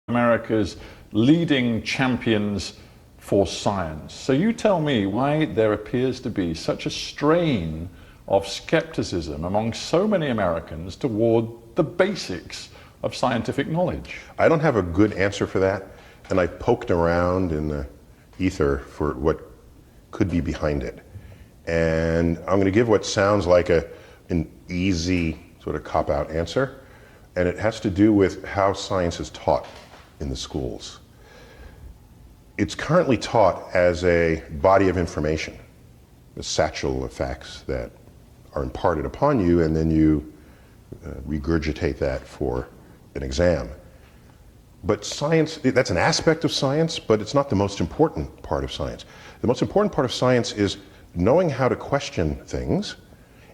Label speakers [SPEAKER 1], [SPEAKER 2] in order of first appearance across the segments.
[SPEAKER 1] America's leading champions for science. So you tell me why there appears to be such a strain of skepticism among so many Americans toward the basics of scientific knowledge.
[SPEAKER 2] I don't have a good answer for that, and I poked around in the ether for what could be behind it. And I'm going to give what sounds like an easy sort of cop-out answer, and it has to do with how science is taught in the schools. It's currently taught as a body of information, a satchel of facts that are imparted upon you, and then you regurgitate that for an exam. But science, that's an aspect of science, but it's not the most important part of science. The most important part of science is knowing how to question things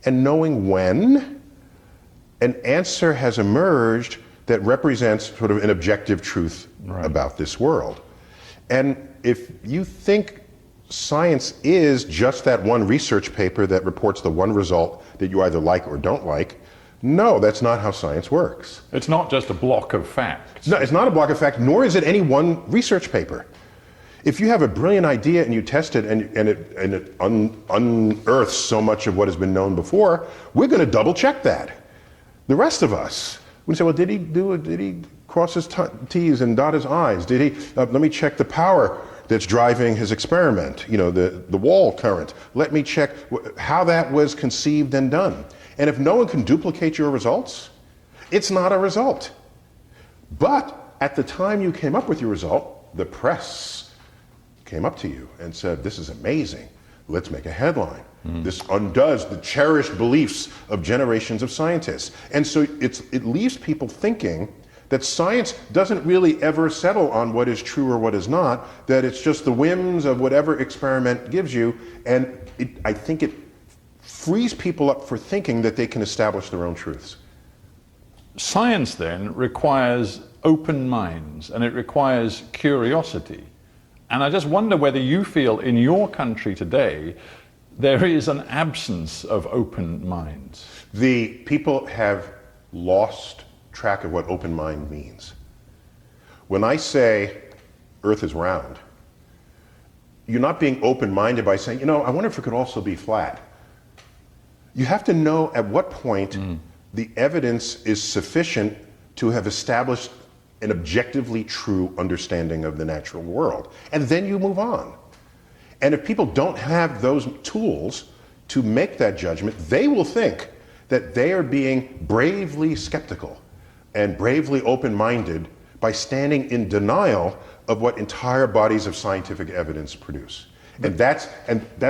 [SPEAKER 2] and knowing when an answer has emerged that represents sort of an objective truth about this world. And if you think science is just that one research paper that reports the one result that you either like or don't like, no, that's not how science works.
[SPEAKER 1] It's not just a block of facts.
[SPEAKER 2] No, it's not a block of facts, nor is it any one research paper. If you have a brilliant idea and you test it and it unearths so much of what has been known before, we're going to double check that. The rest of us would say, well, did he cross his T's and dot his I's? Did he, let me check the power that's driving his experiment, you know, the wall current. Let me check how that was conceived and done. And if no one can duplicate your results, it's not a result. But at the time you came up with your result, the press came up to you and said, this is amazing. Let's make a headline. This undoes the cherished beliefs of generations of scientists. And so it leaves people thinking that science doesn't really ever settle on what is true or what is not, that it's just the whims of whatever experiment gives you. And I think it frees people up for thinking that they can establish their own truths.
[SPEAKER 1] Science then requires open minds and it requires curiosity. And I just wonder whether you feel in your country today there is an absence of open minds.
[SPEAKER 2] The people have lost track of what open mind means. When I say Earth is round, you're not being open-minded by saying, you know, I wonder if it could also be flat. You have to know at what point the evidence is sufficient to have established an objectively true understanding of the natural world. And then you move on. And if people don't have those tools to make that judgment, they will think that they are being bravely skeptical and bravely open-minded by standing in denial of what entire bodies of scientific evidence produce. And that's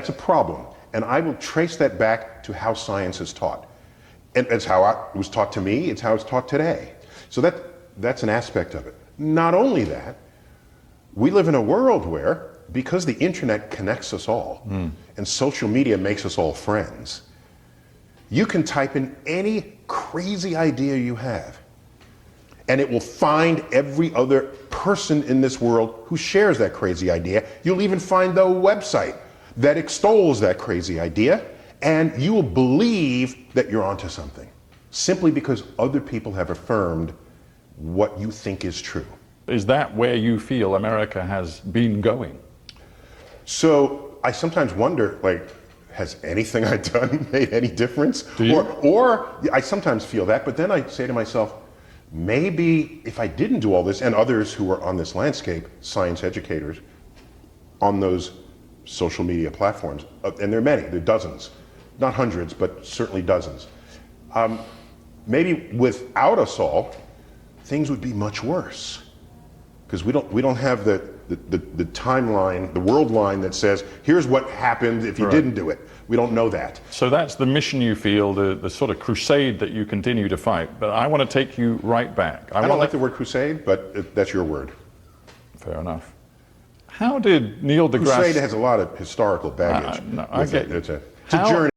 [SPEAKER 2] a problem. And I will trace that back to how science is taught. And it's how it was taught to me, it's how it's taught today. So that's an aspect of it. Not only that, we live in a world where, because the internet connects us all, and social media makes us all friends, you can type in any crazy idea you have, and it will find every other person in this world who shares that crazy idea. You'll even find the website that extols that crazy idea, and you will believe that you're onto something, simply because other people have affirmed what you think is true.
[SPEAKER 1] Is that where you feel America has been going?
[SPEAKER 2] So I sometimes wonder, like, has anything I've done made any difference?
[SPEAKER 1] Do you?
[SPEAKER 2] Or I sometimes feel that, but then I say to myself, maybe if I didn't do all this, and others who are on this landscape, science educators, on those social media platforms, and there are many, there are dozens, not hundreds, but certainly dozens. Maybe without us all, things would be much worse, because we don't have the timeline, the world line that says, here's what happened if you didn't do it. We don't know that.
[SPEAKER 1] So that's the mission you feel, the sort of crusade that you continue to fight. But I want to take you right back.
[SPEAKER 2] I don't like the word crusade, but that's your word.
[SPEAKER 1] Fair enough. How did Neil deGrasse...
[SPEAKER 2] Crusade has a lot of historical baggage.
[SPEAKER 1] No, I get you.
[SPEAKER 2] It's a journey.